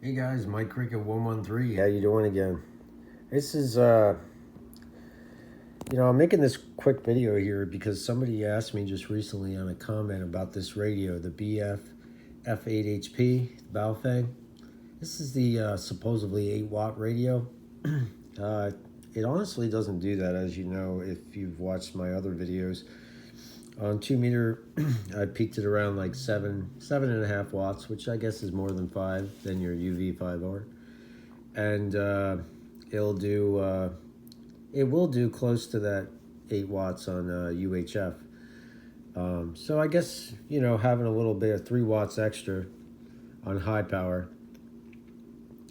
Hey guys, Mike Cricket 113. How you doing again? This is I'm making this quick video here because somebody asked me just recently on a comment about this radio, the BF-F8HP Baofeng. This is the supposedly 8-watt radio. It honestly doesn't do that, as you know, if you've watched my other videos. On 2 meter, I peaked it around like 7.5 watts, which I guess is more than 5 than your UV5R. And it will do close to that 8 watts on UHF. So I guess, having a little bit of 3 watts extra on high power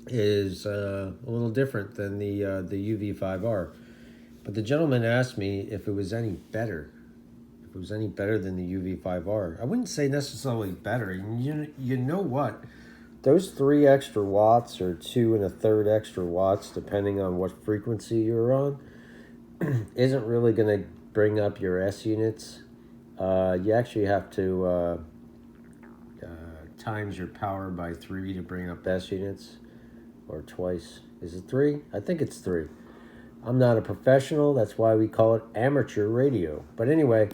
is a little different than the UV5R. But the gentleman asked me if it was any better. If it was any better than the UV5R. I wouldn't say necessarily better. You know what? Those 3 extra watts or 2 1/3 extra watts, depending on what frequency you're on, isn't really going to bring up your S units. You actually have to times your power by 3 to bring up S units, or twice. Is it 3? I think it's 3. I'm not a professional. That's why we call it amateur radio. But anyway,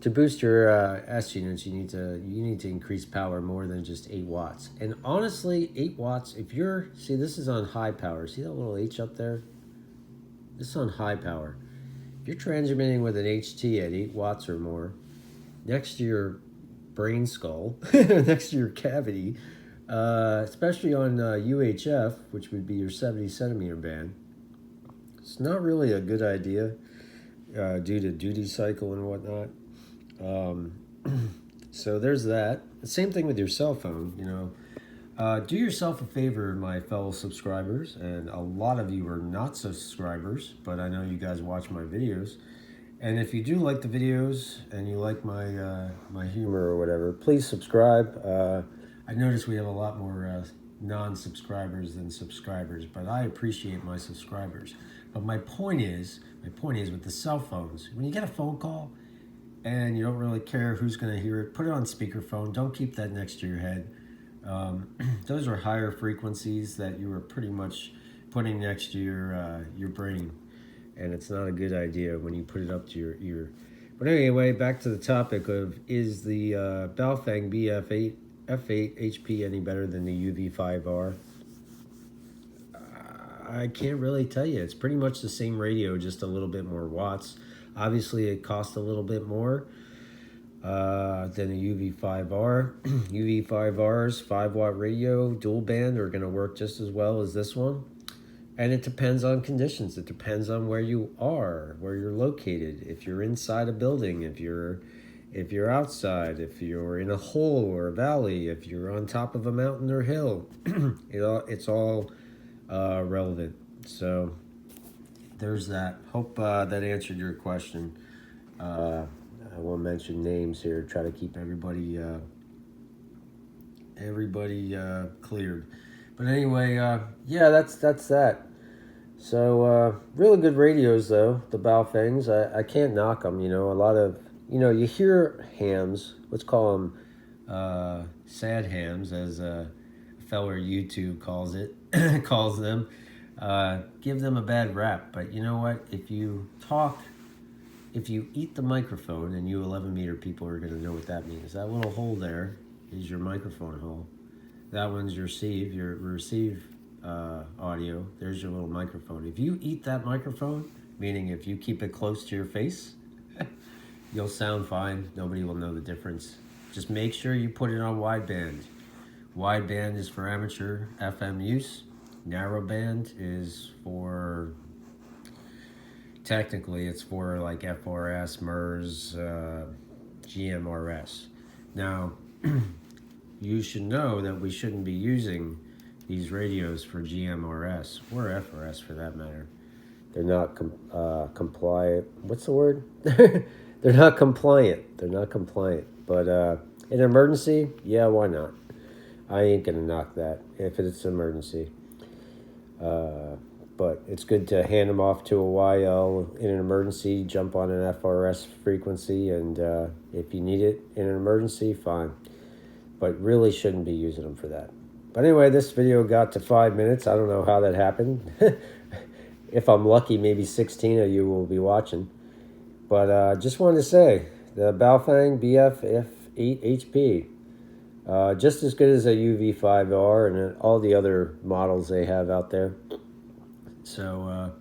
to boost your S units, you need to increase power more than just 8 watts. And honestly, 8 watts, see, this is on high power. See that little H up there? This is on high power. If you're transmitting with an HT at 8 watts or more, next to your brain skull, next to your cavity, especially on UHF, which would be your 70 centimeter band, it's not really a good idea due to duty cycle and whatnot. So there's that. The same thing with your cell phone, do yourself a favor, my fellow subscribers, and a lot of you are not subscribers, but I know you guys watch my videos. And if you do like the videos and you like my humor or whatever, please subscribe. I noticed we have a lot more non-subscribers than subscribers, but I appreciate my subscribers. But my point is with the cell phones, when you get a phone call and you don't really care who's going to hear it, put it on speakerphone. Don't keep that next to your head. Those are higher frequencies that you are pretty much putting next to your brain, and it's not a good idea when you put it up to your ear. But anyway, back to the topic of, is the Baofeng BF-F8HP any better than the UV5R? I can't really tell you. It's pretty much the same radio, just a little bit more watts. Obviously, it costs a little bit more than a UV5R. UV5R's 5-watt radio, dual band, are going to work just as well as this one. And it depends on conditions. It depends on where you are, where you're located. If you're inside a building, if you're outside, if you're in a hole or a valley, if you're on top of a mountain or hill, it's all relevant. So there's that. Hope that answered your question. I won't mention names here. Try to keep everybody cleared. But anyway, yeah, that's that. So really good radios though, the Baofengs. I can't knock them. A lot of you hear hams. Let's call them sad hams, as a feller YouTube calls them. Give them a bad rap. But you know what? If you eat the microphone, and you 11-meter people are going to know what that means. That little hole there is your microphone hole. That one's your receive audio. There's your little microphone. If you eat that microphone, meaning if you keep it close to your face, you'll sound fine. Nobody will know the difference. Just make sure you put it on wideband. Wideband is for amateur FM use. Narrowband is for, technically, it's for like FRS, MERS, GMRS. Now, you should know that we shouldn't be using these radios for GMRS or FRS for that matter. They're not compliant. What's the word? They're not compliant. But in an emergency, yeah, why not? I ain't gonna knock that if it's an emergency. But it's good to hand them off to a YL in an emergency, jump on an FRS frequency, and if you need it in an emergency, fine. But really shouldn't be using them for that. But anyway, this video got to 5 minutes. I don't know how that happened. If I'm lucky, maybe 16 of you will be watching. But just wanted to say, the Baofeng BF-F8HP, just as good as a UV5R and all the other models they have out there. So,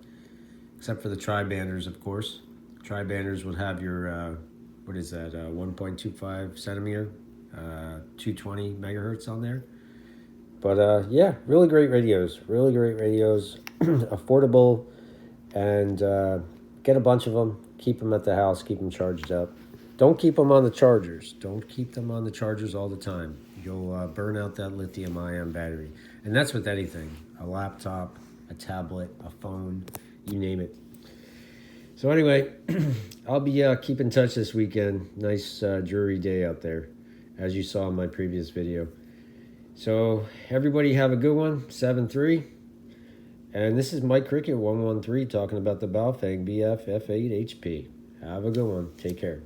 except for the tri-banders, of course. Tri-banders would have your, what is that, 1.25 centimeter, 220 megahertz on there. But yeah, really great radios, affordable, and get a bunch of them, keep them at the house, keep them charged up. Don't keep them on the chargers. Don't keep them on the chargers all the time. You'll burn out that lithium-ion battery. And that's with anything, a laptop, a tablet, a phone, you name it. So anyway, I'll be keep in touch this weekend. Nice dreary day out there, as you saw in my previous video. So everybody have a good one, 7-3. And this is Mike Cricket 113 talking about the Baofeng BF-F8HP. Have a good one. Take care.